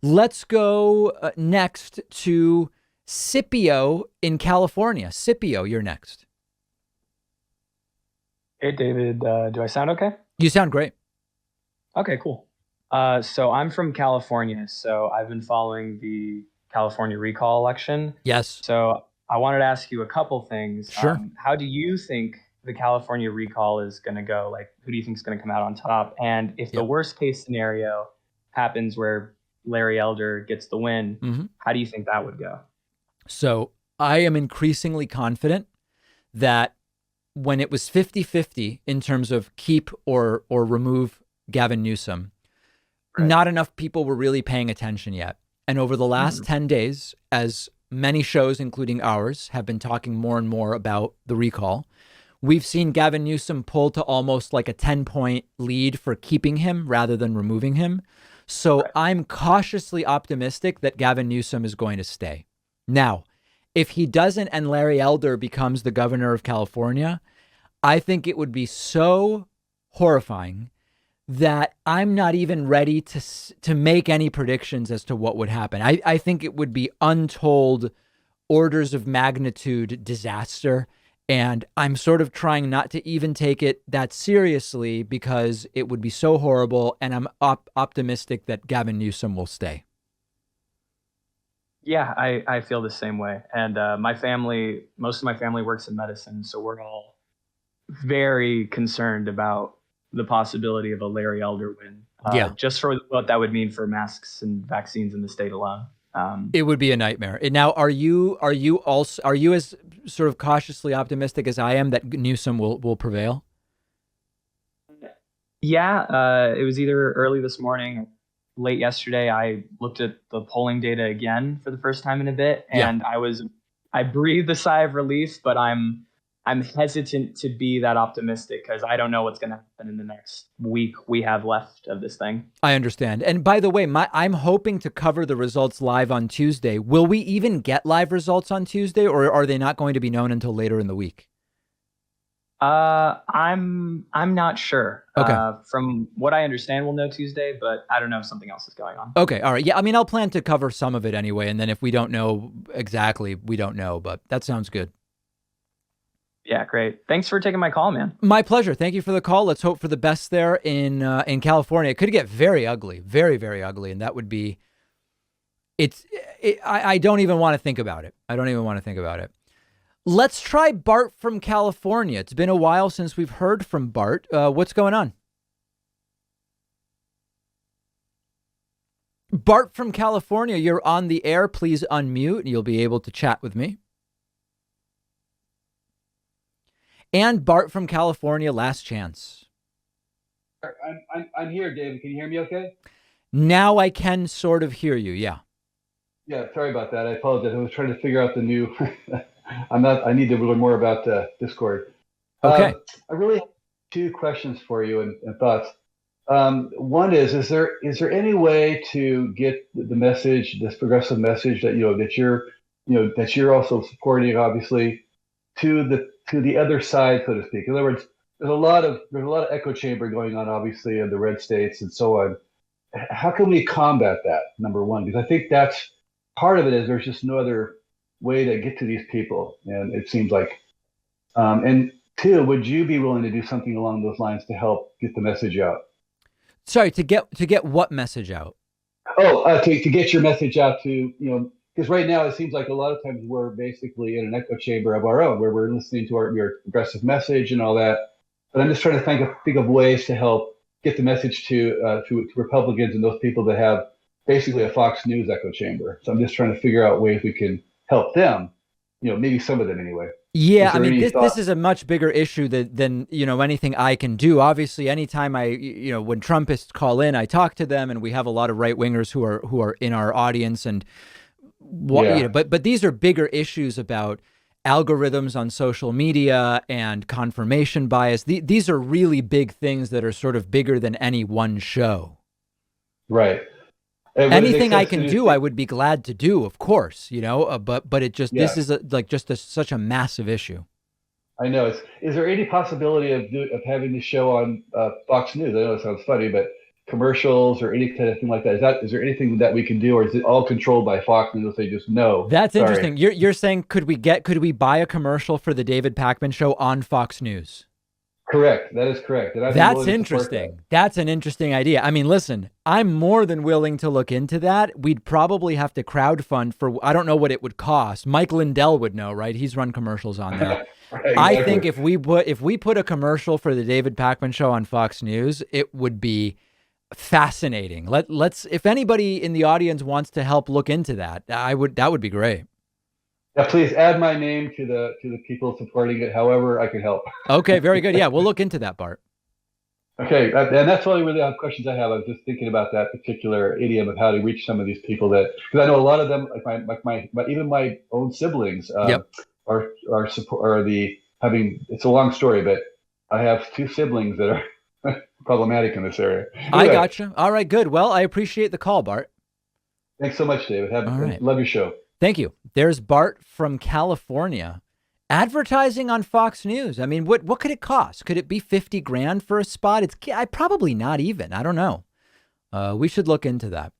Let's go next to Scipio in California. Scipio, you're next. Hey David, do I sound okay? You sound great. Okay, cool. So I'm from California, so I've been following the California recall election. Yes. So I wanted to ask you a couple things. Sure. How do you think the California recall is going to go? Like, who do you think is going to come out on top? And if the Yep. worst case scenario happens where Larry Elder gets the win, hmm how do you think that would go? So I am increasingly confident that when it was 50-50 in terms of keep or remove Gavin Newsom, Right. not enough people were really paying attention yet. And over the last Mhm. 10 days, as many shows, including ours, have been talking more and more about the recall, we've seen Gavin Newsom pull to almost like a 10-point lead for keeping him rather than removing him. So Right. I'm cautiously optimistic that Gavin Newsom is going to stay. Now, if he doesn't and Larry Elder becomes the governor of California, I think it would be so horrifying that I'm not even ready to make any predictions as to what would happen. I think it would be untold orders of magnitude disaster. And I'm sort of trying not to even take it that seriously because it would be so horrible. And I'm optimistic that Gavin Newsom will stay. Yeah, I feel the same way. And my family, most of my family works in medicine, so we're all very concerned about the possibility of a Larry Elder win, Yeah, just for what that would mean for masks and vaccines in the state alone. it would be a nightmare. Now, are you as sort of cautiously optimistic as I am that Newsom will prevail? Yeah, it was either early this morning or late yesterday. I looked at the polling data again for the first time in a bit, Yeah. and I breathed a sigh of relief, but I'm hesitant to be that optimistic because I don't know what's going to happen in the next week we have left of this thing. I understand. And by the way, I'm hoping to cover the results live on Tuesday. Will we even get live results on Tuesday, or are they not going to be known until later in the week? I'm not sure. Okay. From what I understand, we'll know Tuesday, but I don't know if something else is going on. Okay. All right. Yeah. I mean, I'll plan to cover some of it anyway. And then if we don't know exactly, we don't know. But that sounds good. Yeah, great. Thanks for taking my call, man. My pleasure. Thank you for the call. Let's hope for the best there in California. It could get very ugly, very, very ugly. And that would be I don't even want to think about it. I don't even want to think about it. Let's try Bart from California. It's been a while since we've heard from Bart. What's going on? Bart from California, you're on the air. Please unmute and you'll be able to chat with me. And Bart from California, last chance. I'm here, David. Can you hear me okay? Now I can sort of hear you. Yeah. Yeah, sorry about that. I apologize. I was trying to figure out the new. I need to learn more about Discord. Okay. I really have two questions for you and thoughts. One is there any way to get the message, this progressive message that that you're also supporting, obviously, to the other side, so to speak. In other words, there's a lot of echo chamber going on, obviously, in the red states and so on. How can we combat that? Number one, because I think that's part of it is there's just no other way to get to these people, and it seems like. And two, would you be willing to do something along those lines to help get the message out? Sorry, to get what message out? Oh, to get your message out to because right now it seems like a lot of times we're basically in an echo chamber of our own, where we're listening to your progressive message and all that. But I'm just trying to think of ways to help get the message to Republicans and those people that have basically a Fox News echo chamber. So I'm just trying to figure out ways we can help them. Maybe some of them anyway. Yeah, Is I there mean any this thought? is a much bigger issue than anything I can do. Obviously, anytime when Trumpists call in, I talk to them, and we have a lot of right wingers who are in our audience, and what Yeah, but these are bigger issues about algorithms on social media and confirmation bias. These are really big things that are sort of bigger than any one show. right. And would it make Anything I sense to can do? do, I would be glad to do, of course, but it just Yeah, this is such a massive issue. I know. Is there any possibility of having the show on Fox News? I know it sounds funny, but commercials or any kind of thing like that? Is there anything that we can do, or is it all controlled by Fox and they'll say just no? That's Sorry. interesting. You're saying could we buy a commercial for the David Pakman Show on Fox News? Correct. That is correct. And That's interesting. That's an interesting idea. I mean, listen, I'm more than willing to look into that. We'd probably have to crowdfund for, I don't know what it would cost. Mike Lindell would know, right? He's run commercials on there. Right, exactly. I think if we put a commercial for the David Pakman Show on Fox News, it would be fascinating. Let's if anybody in the audience wants to help look into that, that would be great. Yeah, please add my name to the people supporting it. However, I can help. Okay, very good. Yeah, we'll look into that, Bart. Okay, and that's all really the questions I have. I was just thinking about that particular idiom of how to reach some of these people because I know a lot of them, like my even my own siblings, Yep. are support it's a long story, but I have two siblings that are problematic in this area. Anyway, I gotcha. All right, good. Well, I appreciate the call, Bart. Thanks so much, David. All right. Love your show. Thank you. There's Bart from California. Advertising on Fox News. I mean, what could it cost? Could it be 50 grand for a spot? Probably not even. I don't know. We should look into that.